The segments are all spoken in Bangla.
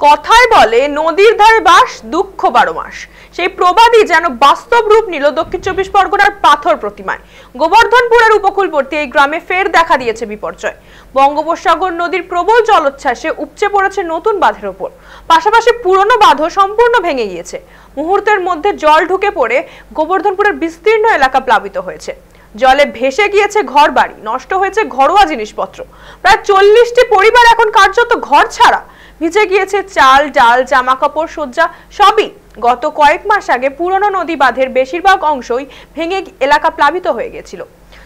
কথায় বলে নদীর ধারে বাস দুঃখ 12 মাস। সেই প্রবাদই যেন বাস্তব রূপ নিল দক্ষিণ 24 পরগনার পাথর প্রতিমায়। গোবর্ধনপুরের উপকূলবর্তী এই গ্রামে ফের দেখা দিয়েছে বিপর্যয়। বঙ্গোপসাগর নদীর প্রবল জলোচ্ছ্বাসে উপচে পড়েছে নতুন বাঁধের ওপর। পাশাপাশি পুরনো বাঁধও সম্পূর্ণ ভেঙে গিয়েছে। মুহূর্তের মধ্যে জল ঢুকে পড়ে গোবর্ধনপুরের বিস্তীর্ণ এলাকা প্লাবিত হয়েছে। জলে ভেসে গিয়েছে ঘরবাড়ি, নষ্ট হয়েছে ঘরোয়া জিনিসপত্র। প্রায় 40টি পরিবার এখন কার্যত ঘর ছাড়া। ভিজে গিয়েছে চাল, ডাল, জামা কাপড়, সজ্জা সবই। গত কয়েক মাস আগে পুরনো নদী বাঁধের বেশিরভাগ অংশই ভেঙে এলাকা প্লাবিত হয়ে গিয়েছিল।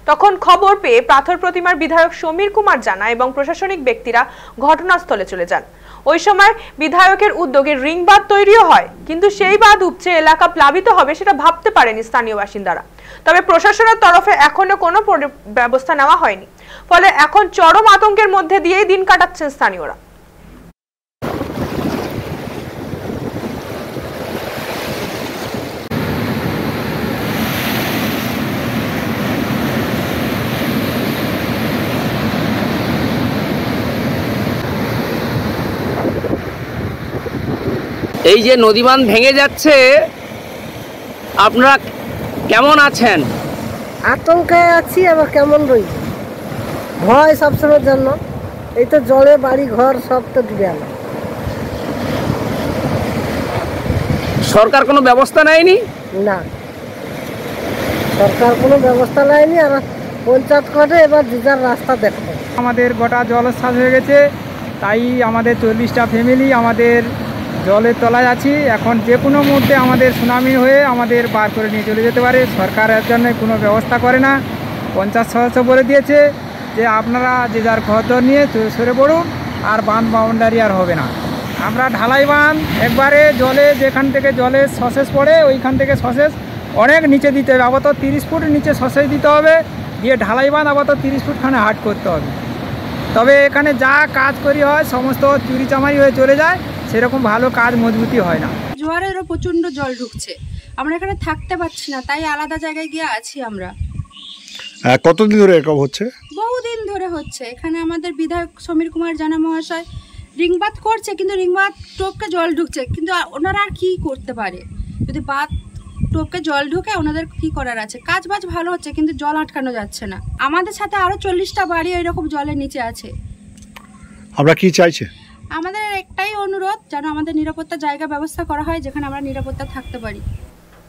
তখন খবর পেয়ে পাথর প্রতিমার বিধায়ক সমীর কুমার জানা এবং প্রশাসনিক ব্যক্তিরা ঘটনাস্থলে চলে যান। ওই সময় বিধায়কের উদ্যোগে রিং বাঁধ তৈরিও হয়, কিন্তু সেই বাঁধ উপচে এলাকা প্লাবিত হবে সেটা ভাবতে পারেনি স্থানীয় বাসিন্দারা। তবে প্রশাসনের তরফে এখনো কোনো ব্যবস্থা নেওয়া হয়নি, ফলে এখন চরম আতঙ্কের মধ্যে দিয়েই দিন কাটাচ্ছেন স্থানীয়রা। এই যে নদীবাঁধ ভেঙে যাচ্ছে, আপনারা কেমন আছেন? আতঙ্কে আছি, আবার কেমন রই, ভয় সবসময়ের জন্য। এই তো জলে বাড়ি ঘর সব তো ডুবে গেল। সরকার কোনো ব্যবস্থা নেয়নি? না, সরকার কোনো ব্যবস্থা নেয়নি। আর পঞ্চায়েত করে এবার যার রাস্তা দেখবে। আমাদের গোটা জলোচ্ছ্বাস হয়ে গেছে, তাই আমাদের 40টা ফ্যামিলি আমাদের জলের তলায় আছি। এখন যে কোনো মুহূর্তে আমাদের সুনামি হয়ে আমাদের বার করে নিয়ে চলে যেতে পারে। সরকার এর জন্য কোনো ব্যবস্থা করে না। পঞ্চায়েত সদস্য বলে দিয়েছে যে আপনারা যে যার ঘর নিয়ে সরে পড়ুন, আর বাঁধ বাউন্ডারি আর হবে না। আমরা ঢালাই বাঁধ একবারে জলে, যেখান থেকে জলের সসেস পড়ে ওইখান থেকে সসেস অনেক নিচে দিতে হবে। আপাতত 30 ফুট নিচে সসেস দিতে হবে, দিয়ে ঢালাই বাঁধ আপাতত 30 ফুটখানে হাট করতে হবে। তবে এখানে যা কাজ করি হয় সমস্ত চুরি চামারি হয়ে চলে যায়, সেরকম ভালো কাজ মজবুতি হয় না। জোয়ারেরও প্রচণ্ড জল ঢুকছে, আমরা এখানে থাকতে পারছি না, তাই আলাদা জায়গায় গিয়ে আছি আমরা। কতদিন ধরে এরকম হচ্ছে? বহুদিন ধরে হচ্ছে। এখানে আমাদের বিধায়ক সমীর কুমার জানা মহাশয় রিংবাদ করছে, কিন্তু রিংবাদ টোপকে জল ঢুকছে, কিন্তু ওনারা আর কি করতে পারে? যদি বাঁধ টোপকে জল ঢুকে ওনাদের কি করার আছে? কাজ বাজ ভালো হচ্ছে, কিন্তু জল আটকানো যাচ্ছে না। আমাদের সাথে আরও 40টা বাড়ি এরকম জলের নিচে আছে। আমরা কি চাইছে? আমাদের একটাই অনুরোধ, যেন আমাদের নিরাপত্তা জায়গা ব্যবস্থা করা হয়, যেখানে আমরা নিরাপত্তা থাকতে পারি।